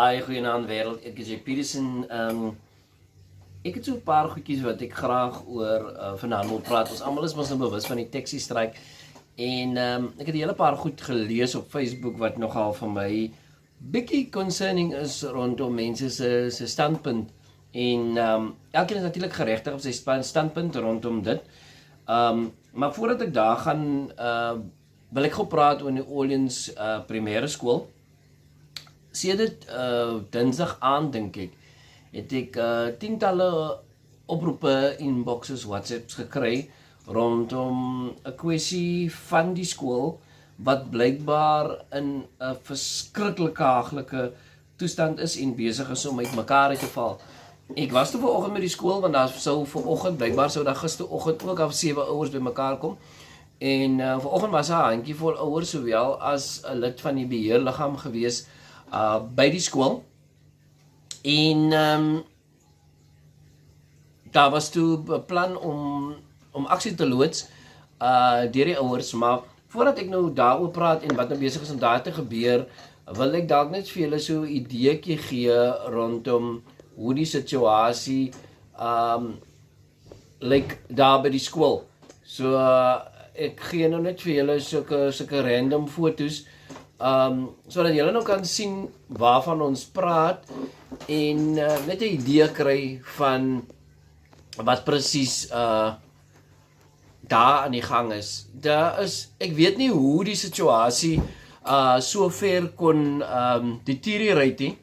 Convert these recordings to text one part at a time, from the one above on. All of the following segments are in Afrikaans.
Goeienaand wêreld, ek is J. Peterson. Ek het so 'n paar goedjies wat ek graag oor vanaand wil praat. Ons almal is mos nou bewus van die taxi-stryk. En ek het 'n hele paar goed gelees op Facebook wat nogal vir my bietjie concerning is rondom mense se standpunt. En elkeen is natuurlik geregtig op sy standpunt rondom dit. Maar voordat ek daar gaan, wil ek gou praat oor die Orleans primêre skool. Sedert Dinsdag aan, dink ek, het ek tientalle oproepe, inboxes, WhatsApps gekry rondom 'n kwessie van die skool wat blykbaar in 'n verskriklike haglike toestand is en besig is om uitmekaar uit te val. Ek was toe vanoggend met die skool, want daar sou vanoggend, blykbaar sou daar gisteroggend ook af 7 ouers bymekaar kom. En vanoggend was daar 'n handjievol ouers sowel as 'n lid van die beheerliggaam gewees by die skool. En daar was toe beplan om aksie te loods deur die ouers, maar voordat ek nou daaroor praat en wat nou besig is om daar te gebeur, wil ek dalk net vir julle so 'n ideetjie gee rondom hoe die situasie lyk daar by die skool. So ek gee nou net vir julle sulke random foto's sodat julle nou kan sien waarvan ons praat en net 'n idee kry van wat presies daar aan die gang is. Ek weet nie hoe die situasie so ver kon deteriorate nie,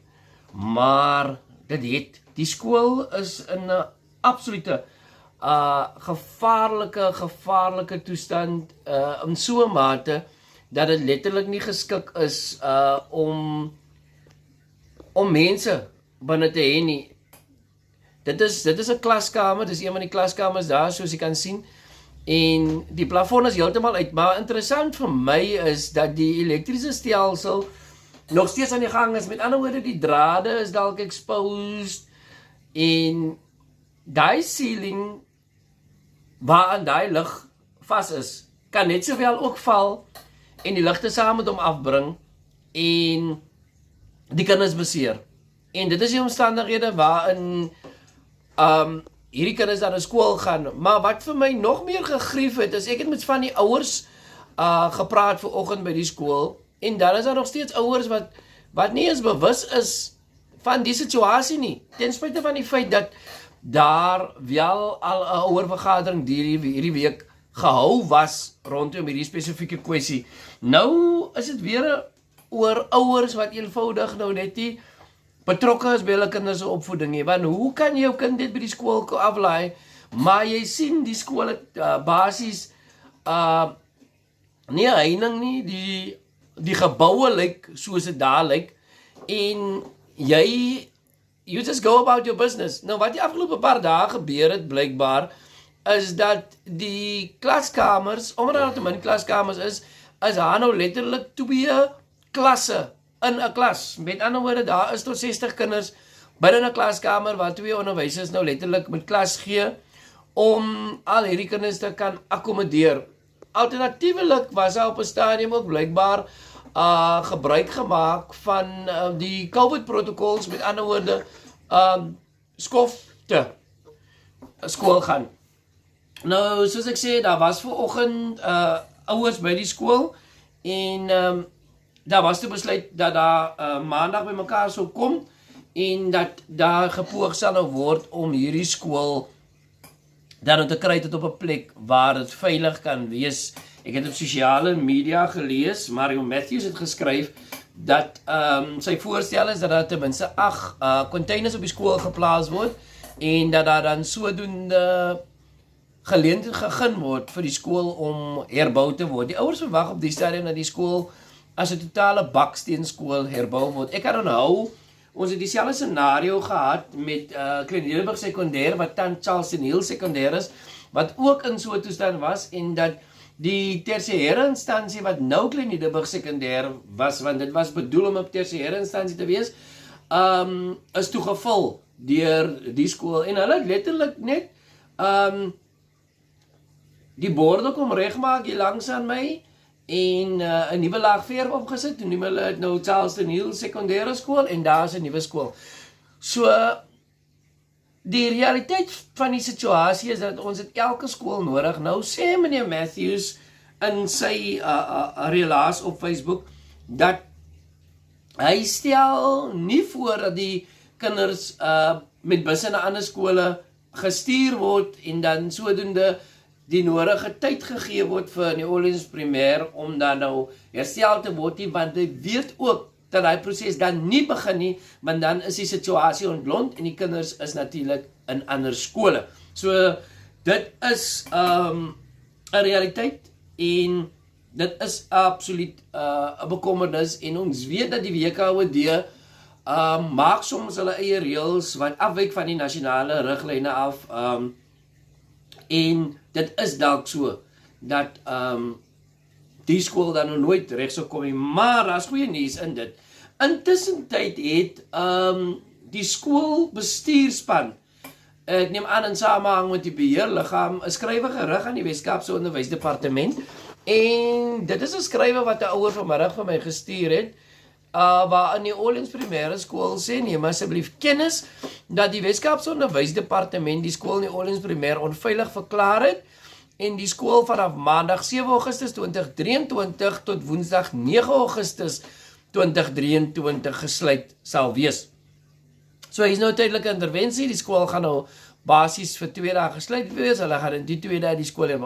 maar die skool is in 'n absolute gevaarlike toestand in so 'n mate dat dit letterlik nie geskik is om mense binne te hê nie. Dit is 'n klaskamer, dis een van die klaskamers daar, soos jy kan sien. En die plafon is heeltemal uit, maar interessant vir my is dat die elektriese stelsel nog steeds aan die gang is. Met ander woorde, die drade is dalk exposed en daai ceiling waaraan daai lig vas is, kan net sowel ook val en die ligte saam met hom afbring en die kinders beseer. En dit is die omstandighede waarin hierdie kinders dan na skool gaan. Maar wat vir my nog meer gegrief het, is ek het met van die ouers gepraat vanoggend by die skool, en dan is daar nog steeds ouers wat nie eens bewus is van die situasie nie, ten spyte van die feit dat daar wel al 'n ouervergadering hierdie week gehou was rondom hierdie spesifieke kwessie. Nou is dit weer oor ouers wat eenvoudig nou net nie betrokke is by hulle kinders se opvoeding nie. Want hoe kan jou kind dit by die skool aflaai, maar jy sien die skool het basies nie 'n heining nie, die geboue lyk soos dit daar lyk, en you just go about your business. Nou wat die afgelope paar dae gebeur het blykbaar, is dat die klaskamers, omdat daar te min klaskamers is daar nou letterlik 2 klasse in 'n klas. Met ander woorde, daar is tot 60 kinders binne 'n klaskamer waar 2 onderwysers nou letterlik met klas gee om al hierdie kinders te kan akkommodeer. Alternatiefelik was daar op 'n stadium ook blykbaar gebruik gemaak van die COVID-protokols, met ander woorde skofte skool gaan. Nou, soos ek sê, daar was vanoggend ouers by die skool en daar was toe besluit dat daar maandag by mekaar sou kom en dat daar gepoog sal nou word om hierdie skool dan te kry tot op 'n plek waar dit veilig kan wees. Ek het op sosiale media gelees, Mario Matthews het geskryf dat sy voorstel is dat daar ten minste 8 containers op die skool geplaas word en dat daar dan sodoende geleentheid gegee word vir die skool om herbou te word. Die ouers verwag op die stadium dat die skool as 'n totale baksteenskool herbou word. Ek kan onthou, ons het dieselfde scenario gehad met Klein sekondêr, wat dan Charleston Hill sekondêr is, wat ook in so 'n toestand was, en dat die tersiêre instansie wat nou Klein sekondêr was, want dit was bedoel om 'n tersiêre instansie te wees, is toegevul deur die skool, en hulle het letterlik net die borde kom regmaak hier langs aan my, en 'n nuwe laag verf opgesit, toe noem hulle dit nou Charleston Hill Sekondêre Skool, en daar is 'n nuwe skool. So, die realiteit van die situasie is dat ons het elke skool nodig. Nou sê meneer Matthews in sy relaas op Facebook, dat hy stel nie voor dat die kinders met busse na ander skole gestuur word en dan sodoende die nodige tyd gegee word vir New Orleans primêr om dan nou herstel te word nie, want hy weet ook dat die proses dan nie begin nie, want dan is die situasie ontlont en die kinders is natuurlik in ander skole. So, dit is 'n realiteit en dit is absoluut 'n bekommernis en ons weet dat die WKOD maak soms hulle eie reëls wat afwyk van die nasionale riglyne af en dit is dalk so dat die skool dan nog nooit reg sou kom nie, maar daar's goeie nuus in dit. Intussen tyd het die skoolbestuurspan, ek neem aan in samehang met die beheerliggaam, 'n skrywe gerig aan die Wes-Kaapse Onderwysdepartement en dit is 'n skrywe wat 'n ouer vanmiddag vir my gestuur het, waar in die Orleans primêre skool sê, neem asseblief kennis dat die Wes-Kaapse Onderwysdepartement die skool in die Orleans primêr onveilig verklaar het en die skool vanaf maandag 7 Augustus 2023 tot woensdag 9 Augustus 2023 gesluit sal wees. So hier is nou tydelike intervensie, die skool gaan nou basies vir 2 dae gesluit wees, hulle gaan in die 2 dae die skool hê.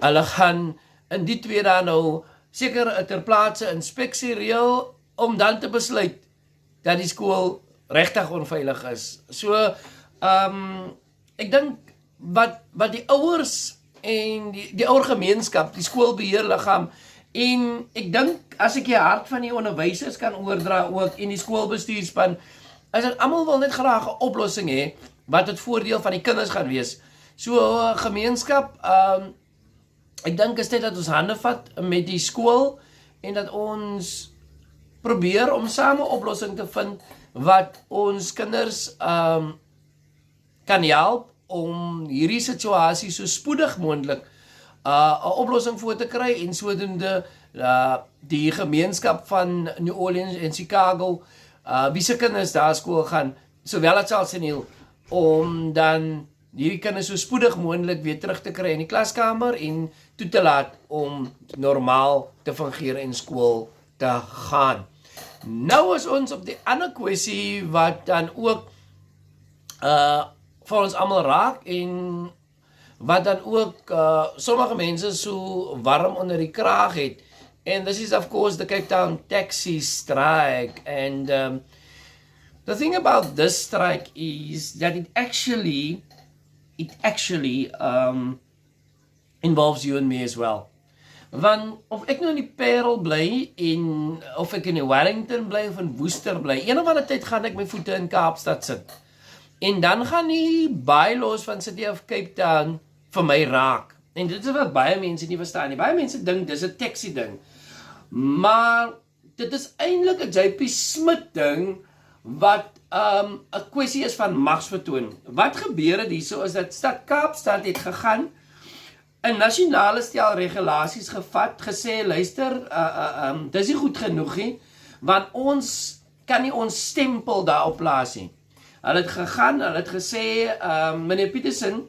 Hulle gaan in die 2 dae nou seker ter plaatse inspeksie reël om dan te besluit dat die skool regtig onveilig is. So, ek dink wat die ouers en die ouer gemeenskap, die skoolbeheerliggaam en ek dink as ek die hart van die onderwysers kan oordra ook en die skoolbestuurspan, is dat almal wil net graag 'n oplossing hê wat tot voordeel van die kinders gaan wees. So gemeenskap, ek dink is dit dat ons hande vat met die skool en dat ons probeer om saam 'n oplossing te vind wat ons kinders kan help om hierdie situasie so spoedig moontlik 'n oplossing voor te kry en sodoende die gemeenskap van New Orleans en Chicago, wie se kinders daar skool gaan, sowel as Charleston Hill, om dan hierdie kinders so spoedig moontlik weer terug te kry in die klaskamer en toe te laat om normaal te fungeer en skool te gaan. Nou is ons op die ander kwessie wat dan ook vir ons almal raak en wat dan ook sommige mense so warm onder die kraag het. And this is of course the Cape Town taxi strike. And the thing about this strike is that it actually involves you and me as well. Want of ek nou in die Paarl bly en of ek in die Wellington bly of in Worcester bly, een of ander tyd gaan ek my voete in Kaapstad sit. En dan gaan die bylaws van City of Cape Town vir my raak. En dit is wat baie mense nie verstaan nie. Baie mense dink dis 'n taxi ding. Maar dit is eintlik 'n JP Smith ding wat 'n kwessie is van magsvertoon. Wat gebeur het hierso is dat stad Kaapstad het gegaan 'n nasionale stel regulasies gevat, gesê luister, dis nie goed genoeg nie, want ons kan nie ons stempel daarop plaas nie. Hulle het gegaan, hulle het gesê, meneer Petersen,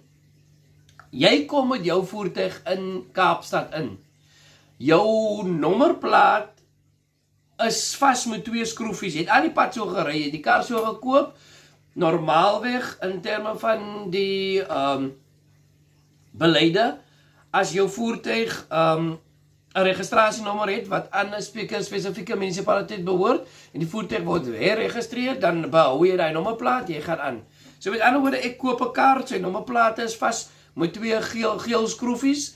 jy kom met jou voertuig in Kaapstad in. Jou nommerplaat is vas met 2 skroefies. Jy het al die pad so gery, jy het die kar so gekoop, normaalweg in terme van die beleide, as jou voertuig 'n registrasienommer het wat aan 'n spesifieke munisipaliteit behoort en die voertuig word herregistreer, dan behou jy daai nommerplaat, jy gaan aan. So met ander woorde, ek koop 'n kar, sy nommerplaat is vas met 2 geel skroefies,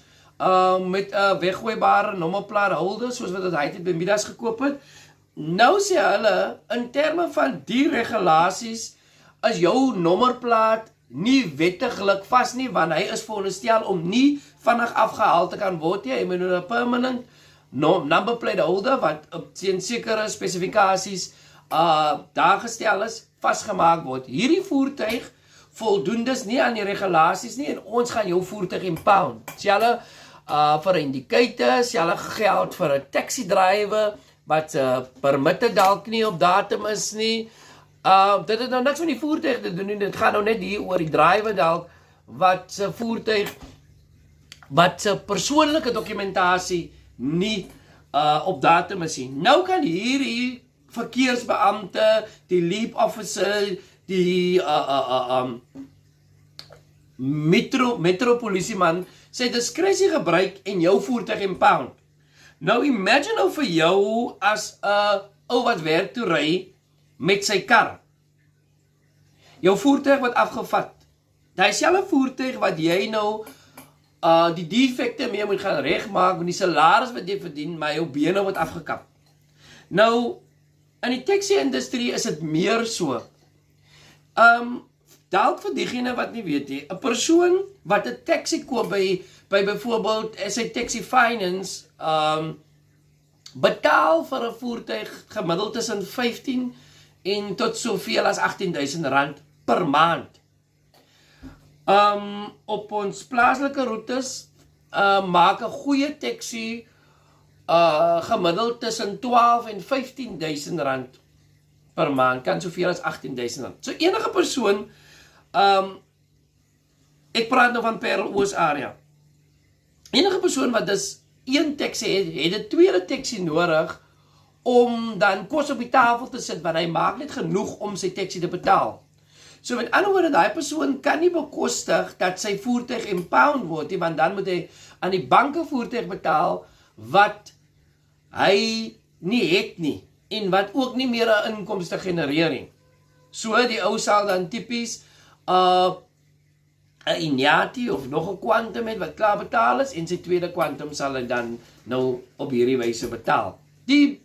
met 'n weggooibare nommerplaat holder, soos wat hy het by Midas gekoop het. Nou sê hulle, in terme van die regulasies, is jou nommerplaat nie wettiglik vas nie, want hy is veronderstel om nie vinnig afgehaal te kan word nie. Hy moet 'n permanent number plate holder wat op sekere spesifikasies daar gestel is, vasgemaak word. Hierdie voertuig voldoen dus nie aan die regulasies nie en ons gaan jou voertuig impound. Sê hulle, vir 'n indicator, selfe geld vir 'n taxi driver, wat permitte dalk nie op datum is nie. Dit het nou niks met die voertuig te doen nie, dit gaan nou net hier oor die driver dalk, wat se voertuig, wat se persoonlike dokumentasie nie op datum is nie. Nou kan hierdie verkeersbeampte, die leap officer, die metropolisieman sy diskresie gebruik en jou voertuig impound. Nou imagine nou vir jou as 'n ou wat werk toe ry met sy kar. Jou voertuig wat afgevat. Daai selfe voertuig wat jy nou die defekte mee moet gaan regmaak met die salaris wat jy verdien, maar jou bene word afgekap. Nou in die taxi-industrie is dit meer so. Dalk vir diegene wat nie weet nie, 'n persoon wat 'n taxi koop by byvoorbeeld sy taxi finance, betaal vir 'n voertuig gemiddeld tussen 15 en tot soveel as R18,000 per maand. Op ons plaaslike roetes maak 'n goeie taxi gemiddeld tussen 12 en 15,000 rand per maand, kan soveel as 18,000 rand. So enige persoon, ek praat nou van Paarl Oos area, enige persoon wat dus een taxi het 'n tweede taxi nodig om dan kos op die tafel te sit, want hy maak net genoeg om sy taxi te betaal. So met ander woorde, daai persoon kan nie bekostig dat sy voertuig impound word nie, want dan moet hy aan die banke voertuig betaal wat hy nie het nie, en wat ook nie meer 'n inkomste genereer nie. So die ou sal dan tipies 'n Ignati of nog 'n Quantum het wat klaar betaal is, en sy tweede Quantum sal hy dan nou op hierdie wyse betaal. Die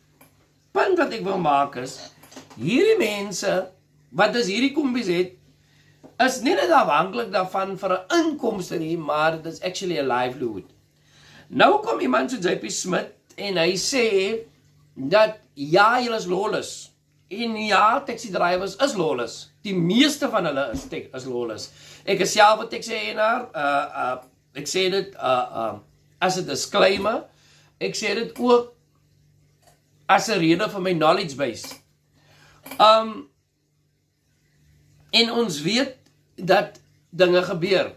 punt wat ek wil maak is, hierdie mense wat dus hierdie kombies het, is nie net afhanklik daarvan vir 'n inkomste nie, maar dit is actually 'n livelihood. Nou kom iemand so JP Smith en hy sê dat ja, julle is lawless. En ja, taxi drivers is lawless. Die meeste van hulle is lawless. Ek is self 'n taxi eienaar. Ek sê dit as 'n disclaimer. Ek sê dit ook as 'n rede vir my knowledge base. En ons weet dat dinge gebeur.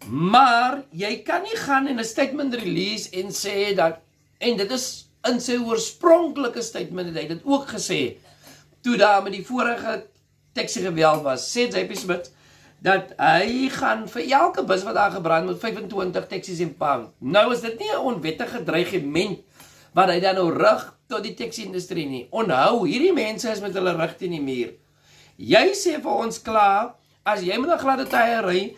Maar jy kan nie gaan en 'n statement release en sê dat, en dit is in sy oorspronklike statement het hy dit ook gesê, toe daar met die vorige taxi geweld was, sê JP Smith, dat hy gaan vir elke bus wat daar gebrand met 25 taxis impound. Nou is dit nie 'n onwettige dreigement wat hy dan nou rig tot die taxi-industrie nie. Onthou, hierdie mense is met hulle rug teen die muur. Jy sê vir ons klaar, as jy met 'n gladde tyre ry,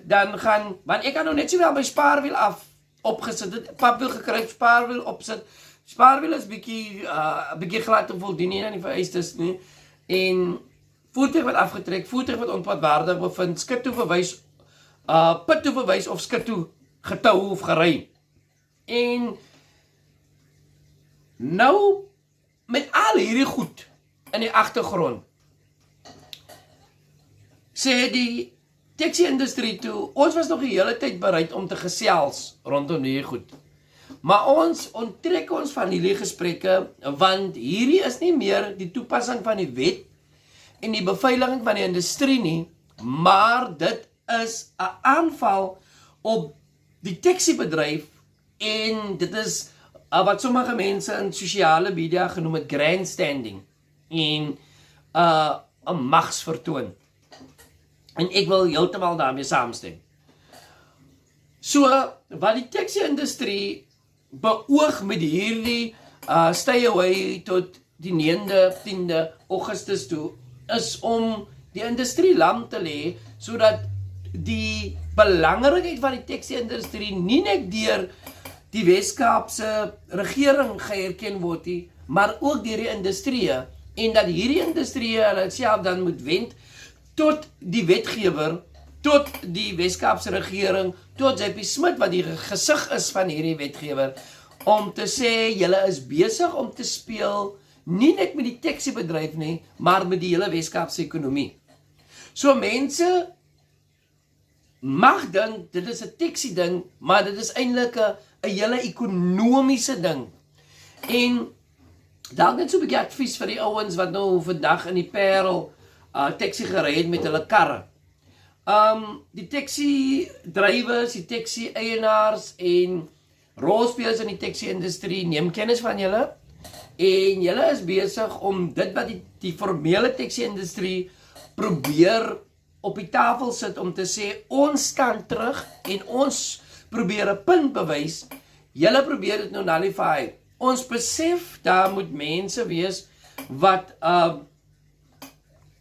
dan gaan, want ek kan nou net sowel my spaarwiel opgesit het, papwiel gekry, spaarwiel opsit. Spaarwiel is bietjie glad om voldoen nie aan die vereistes nie. En voertuig wat afgetrek, voertuig wat onpadwaardig bevind, skit toe verwys, put toe verwys of skit toe getou of gery. En nou met al hierdie goed in die agtergrond, sê die taxi-industrie toe, ons was nog die hele tyd bereid om te gesels rondom hierdie goed. Maar ons onttrek ons van hierdie gesprekke, want hierdie is nie meer die toepassing van die wet en die beveiliging van die industrie nie, maar dit is 'n aanval op die taxi-bedryf, en dit is wat sommige mense in sosiale media genoem het grandstanding, en 'n magsvertoon. En ek wil heeltemal daarmee saamstem. So, wat die taxi-industrie beoog met hierdie stay away tot die 9de, 10de Augustus toe, is om die industrie lam te lê, sodat die belangrikheid van die taxi-industrie nie net deur die Weskaapse regering geerken word nie, maar ook deur die industrie, en dat hierdie industrie hulle self dan moet wend tot die wetgewer, tot die Weskaapse regering, tot JP Smith wat die gesig is van hierdie wetgewer, om te sê, julle is besig om te speel, nie net met die taxi-bedryf nie, maar met die hele Weskaapse ekonomie. So mense mag dink, dit is 'n taxi ding, maar dit is eintlik 'n hele ekonomiese ding. En dalk net so 'n bietjie advies vir die ouens wat nou vandag in die Paarl taxi gery het met hulle karre. Die taxi drywers, die taxi eienaars en rolspelers in die taxi industrie neem kennis van julle en julle is besig om dit wat die formele taxi industrie probeer op die tafel sit om te sê ons staan terug en ons probeer 'n punt bewys. Julle probeer dit nou nullify. Ons besef daar moet mense wees wat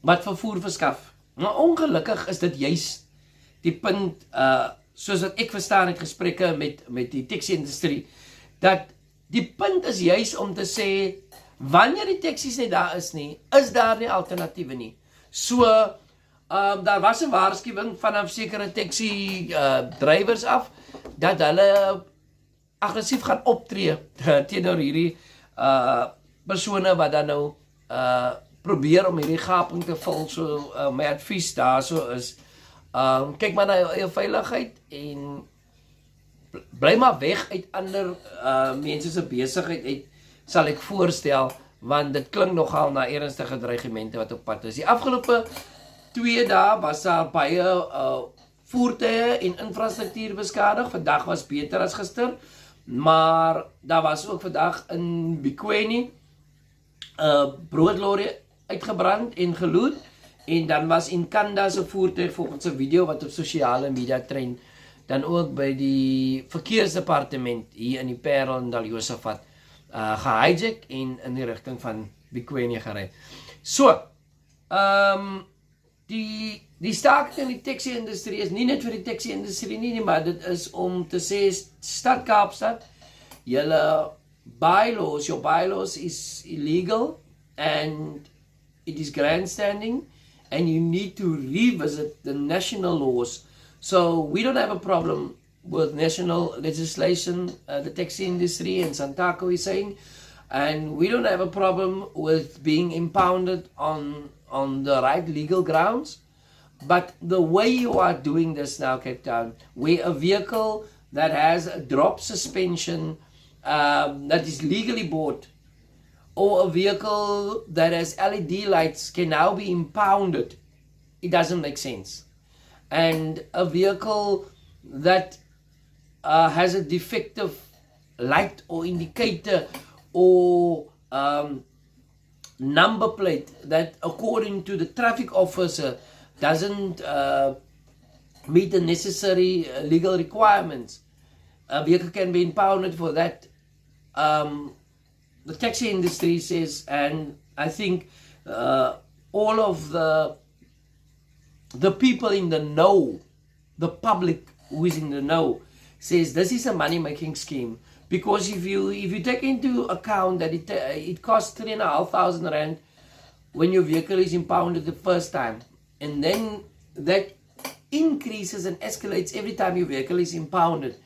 vervoer verskaf. Maar ongelukkig is dit juis die punt, soos wat ek verstaan het gesprekke met die taxi industrie, dat die punt is juis om te sê wanneer die taxis nie daar is nie, is daar nie alternatiewe nie. So daar was 'n waarskuwing vanaf sekere taxi drywers af dat hulle aggressief gaan optree teenoor hierdie persone wat dan nou probeer om hierdie gaping te vul. So my advies daarso is kyk maar na jou veiligheid en bly maar weg uit ander mense se besigheid uit, sal ek voorstel, want dit klink nogal na ernstige dreigemente wat op pad is. Die afgelope 2 dae was daar baie voertuie en infrastruktuur beskadig. Vandag was beter as gister, maar daar was ook vandag in Bikweni broodlorry uitgebrand en geloot, en dan was in Kanda se voertuig volgens 'n video wat op sosiale media trend, dan ook by die verkeersdepartement hier in die Paarl en Daljosafat gehijack en in die rigting van Bikweni gery. So, die staking in die taxi industrie is nie net vir die taxi industrie nie, maar dit is om te sê stad Kaapstad, your bylaws is illegal and it is grandstanding and you need to revisit the national laws. So we don't have a problem with national legislation, the taxi industry and Santaco is saying, and we don't have a problem with being impounded on the right legal grounds. But the way you are doing this now, Cape Town, where a vehicle that has a drop suspension that is legally bought, or a vehicle that has LED lights can now be impounded, it doesn't make sense. And a vehicle that has a defective light or indicator or number plate that according to the traffic officer doesn't meet the necessary legal requirements, a vehicle can be impounded for that. The taxi industry says, and I think all of the people in the know, the public who is in the know, says this is a money-making scheme, because if you take into account that it costs 3,500 rand when your vehicle is impounded the first time, and then that increases and escalates every time your vehicle is impounded,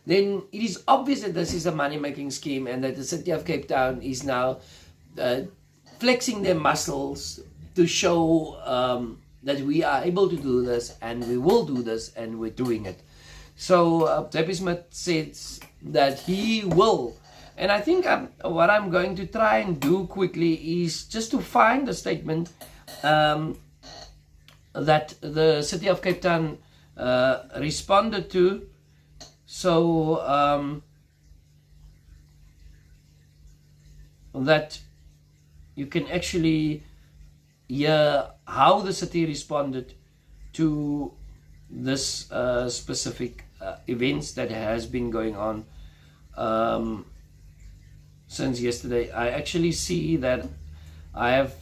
then it is obvious that this is a money-making scheme and that the city of Cape Town is now flexing their muscles to show that we are able to do this and we will do this and we're doing it. So Debbie Smith says that he will, and I think what I'm going to try and do quickly is just to find a statement that the city of Cape Town responded to, so that you can actually hear how the city responded to this specific events that has been going on since yesterday. I actually see that I have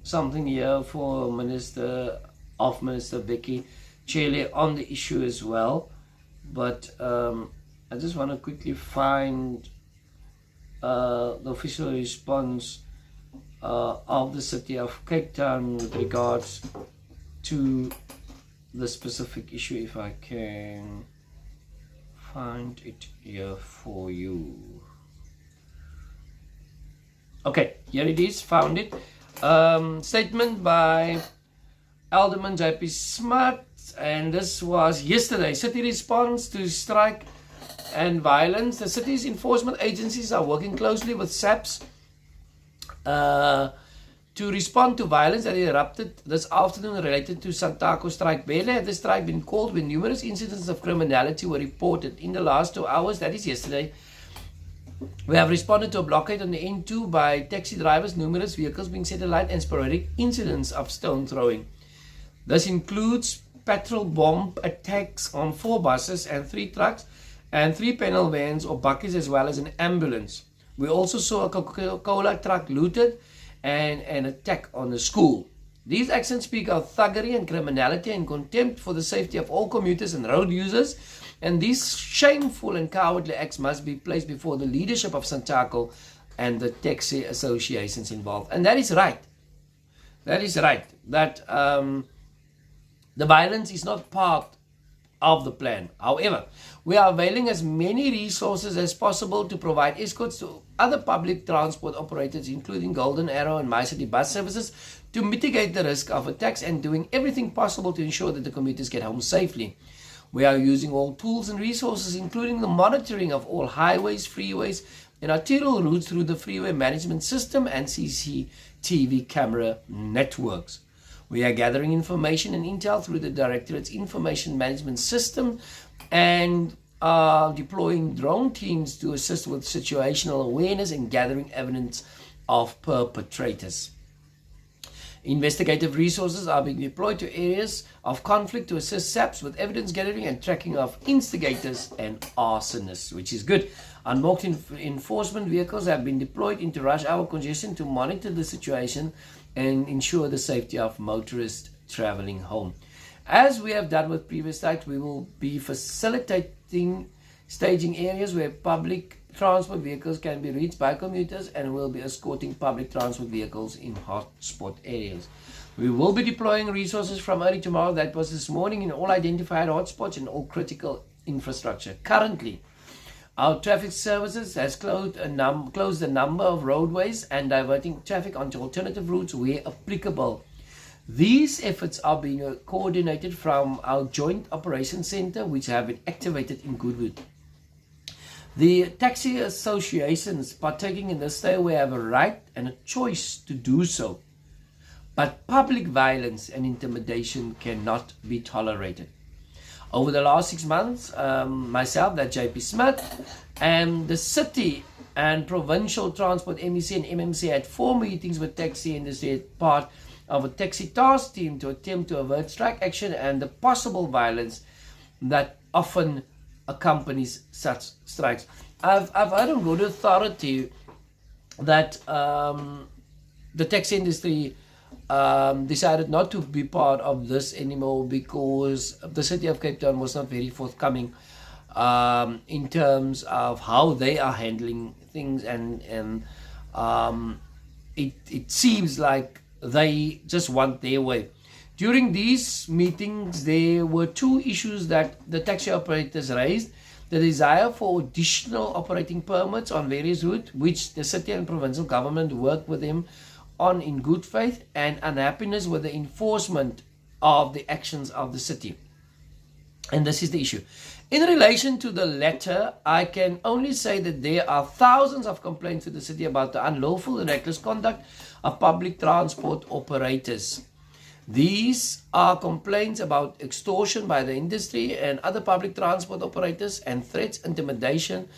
something here for Minister Vicky Chele on the issue as well, but I just want to quickly find the official response of the city of Cape Town with regards to the specific issue, if I can find it here for you. Okay, here it is, found it. Statement by Alderman JP Smart and this was yesterday. City response to strike and violence. The city's enforcement agencies are working closely with SAPS to respond to violence that erupted this afternoon related to Santaco strike. Barely had the strike been called when numerous incidents of criminality were reported. In the last 2 hours, that is yesterday, we have responded to a blockade on the N2 by taxi drivers, numerous vehicles being set alight, and sporadic incidents of stone throwing. This includes petrol bomb attacks on 4 buses and 3 trucks and 3 panel vans or buckets, as well as an ambulance. We also saw a Coca-Cola truck looted and an attack on the school. These actions speak of thuggery and criminality and contempt for the safety of all commuters and road users, and these shameful and cowardly acts must be placed before the leadership of Santaco and the taxi associations involved. And that is right. That is right. That the violence is not part of the plan. However, we are availing as many resources as possible to provide escorts to other public transport operators, including Golden Arrow and My City bus services, to mitigate the risk of attacks and doing everything possible to ensure that the commuters get home safely. We are using all tools and resources, including the monitoring of all highways, freeways, and arterial routes through the freeway management system and CCTV camera networks. We are gathering information and intel through the Directorate's information management system and are deploying drone teams to assist with situational awareness and gathering evidence of perpetrators. Investigative resources are being deployed to areas of conflict to assist SAPS with evidence gathering and tracking of instigators and arsonists, which is good. Unmarked enforcement vehicles have been deployed into rush hour congestion to monitor the situation and ensure the safety of motorists traveling home. As we have done with previous sites, we will be facilitating staging areas where public transport vehicles can be reached by commuters, and will be escorting public transport vehicles in hotspot areas. We will be deploying resources from early tomorrow, that was this morning, in all identified hotspots and all critical infrastructure. Currently, our traffic services has closed a number of roadways and diverting traffic onto alternative routes where applicable. These efforts are being coordinated from our Joint Operations Center, which have been activated in Goodwood. The taxi associations partaking in this stay away have a right and a choice to do so, but public violence and intimidation cannot be tolerated. Over the last 6 months, myself, that JP Smith, and the city and provincial transport MEC and MMC had 4 meetings with taxi industry as part of a taxi task team to attempt to avert strike action and the possible violence that often accompanies such strikes. I've heard on good authority that the taxi industry decided not to be part of this anymore because the city of Cape Town was not very forthcoming in terms of how they are handling things, and it seems like they just want their way. During these meetings, there were 2 issues that the taxi operators raised: the desire for additional operating permits on various routes, which the city and provincial government worked with them on in good faith, and unhappiness with the enforcement of the actions of the city. And this is the issue. In relation to the latter, I can only say that there are thousands of complaints to the city about the unlawful and reckless conduct of public transport operators. These are complaints about extortion by the industry and other public transport operators, and threats, intimidation,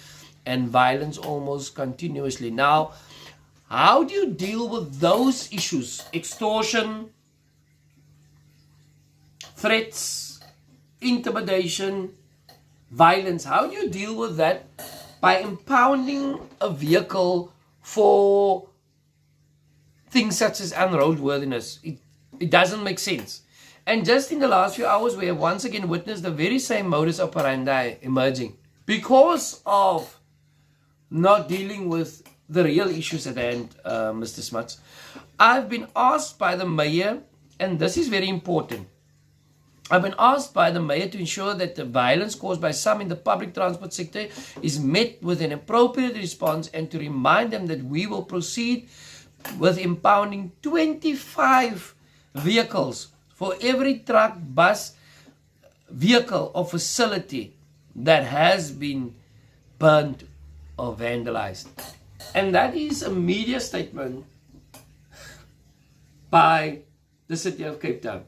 and violence almost continuously. Now, how do you deal with those issues? Extortion, threats, intimidation, violence. How do you deal with that? By impounding a vehicle for things such as unroadworthiness. It doesn't make sense. And just in the last few hours, we have once again witnessed the very same modus operandi emerging because of not dealing with the real issues at hand, Mr. Smuts. I've been asked by the mayor, and this is very important, I've been asked by the mayor to ensure that the violence caused by some in the public transport sector is met with an appropriate response, and to remind them that we will proceed with impounding 25 vehicles for every truck, bus, vehicle or facility that has been burnt or vandalized. And that is a media statement by the city of Cape Town.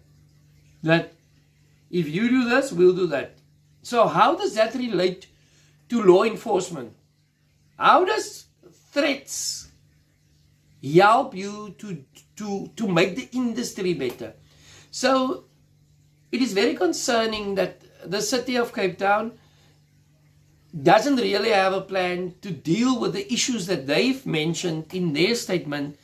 That if you do this, we'll do that. So how does that relate to law enforcement? How does threats help you to make the industry better? So it is very concerning that the city of Cape Town doesn't really have a plan to deal with the issues that they've mentioned in their statement,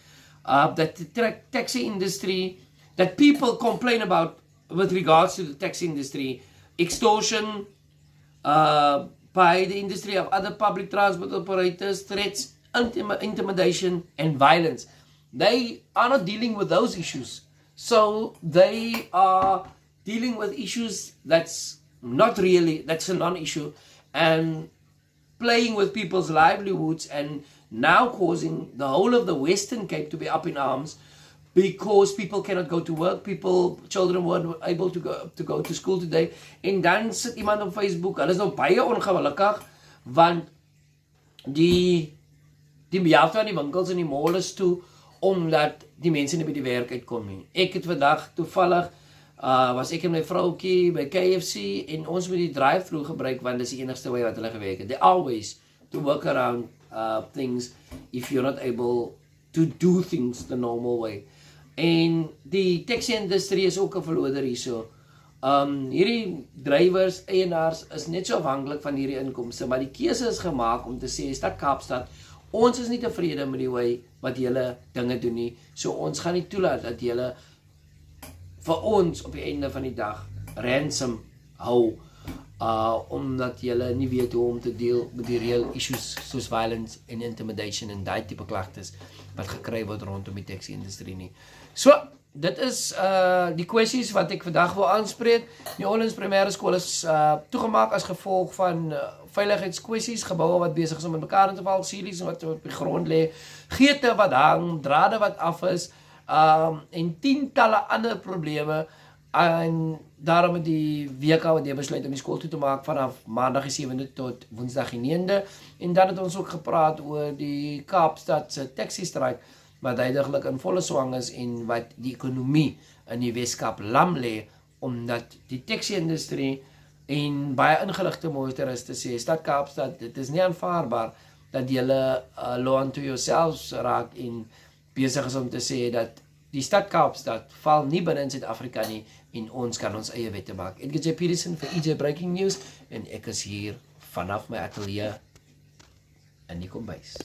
that the taxi industry, that people complain about with regards to the taxi industry, extortion by the industry of other public transport operators, threats, intimidation, and violence. They are not dealing with those issues. So they are dealing with issues that's a non-issue, and playing with people's livelihoods, and now causing the whole of the Western Cape to be up in arms because people cannot go to work, children weren't able to go to school today. En dan sit iemand op Facebook, hulle is nou baie ongelukkig, want die helfte van die winkels en die mall is toe, omdat die mense nie by die werk uitkom nie. Ek het vandag toevallig was ek en my vroukie by KFC en ons moet die drive-thru gebruik want dis die enigste way wat hulle gewerk het. They always to work around things if you're not able to do things the normal way. En die taxi industrie is ook 'n verloder hierso. Hierdie drywers, eienaars is net so afhanklik van hierdie inkomste, maar die keuse is gemaak om te sê, stad Kaapstad, ons is nie tevrede met die way wat julle dinge doen nie, so ons gaan nie toelaat dat julle vir ons op die einde van die dag ransom hou, omdat julle nie weet hoe om te deel met die real issues soos violence en intimidation en die tipe klagtes wat gekry word rondom die taxi industrie nie. So, dit is die kwessies wat ek vandag wil aanspreek. Die Orleans primêre skool is toegemaak as gevolg van veiligheidskwessies, geboue wat besig is om in mekaar in te val, series wat op die grond lê, geete wat hang, drade wat af is, en tientalle ander probleme, en daarom het die WK besluit om die skool toe te maak vanaf maandag die 7de tot woensdag die 9de, en dan het ons ook gepraat oor die Kaapstadse taxi-strike, wat duidelik in volle swang is, en wat die ekonomie in die Weskaap lam lê, omdat die taxi-industrie en baie ingeligte motoriste sê, stad Kaapstad, dit is nie aanvaarbaar dat julle law unto yourselves raak en besig is om te sê dat die stad Kaapstad val nie binne in Suid-Afrika nie en ons kan ons eie wette maak. Edgar J. Peterson vir EJ Breaking News en ek is hier vanaf my atelier in die kombuis.